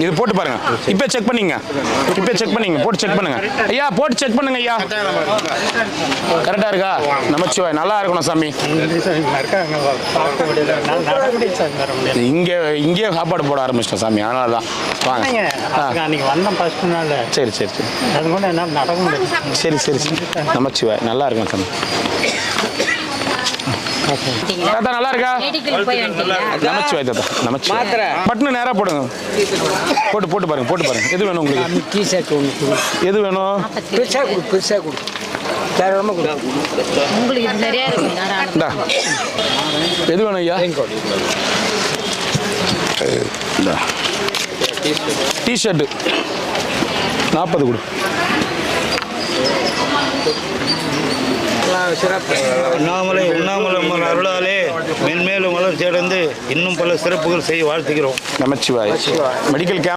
இது போட்டு பாருங்க. இப்போ செக் பண்ணிங்க. போட்டு செக் பண்ணுங்க ஐயா. போட்டு செக் பண்ணுங்க ஐயா. கரெக்டா இருக்கா? நமச்சிவாய். நல்லா இருக்கணும் சாமி. இங்கே சாப்பாடு போட ஆரம்பிச்சிட்டோம் சாமி. அதனால தான் வாங்க. சரி. நமச்சிவாய். நல்லா இருக்கணும் சாமி. தாத்தா நல்லா இருக்கா? நமச்சிவாய் தாத்தா. நமச்சிவாய். பட்டுன்னு நேராக போடுங்க. போட்டு பாருங்க. எது வேணும் உங்களுக்கு? எது வேணும்? எது வேணும் ஐயா? டிஷர்ட்டு 40 கொடு. உண்ணாமலை அருளாலே மென்மேலும் வளர்ச்சி அடைந்து இன்னும் பல சிறப்புகள் செய்ய வாழ்த்துகிறோம். நமச்சிவாய். மெடிக்கல்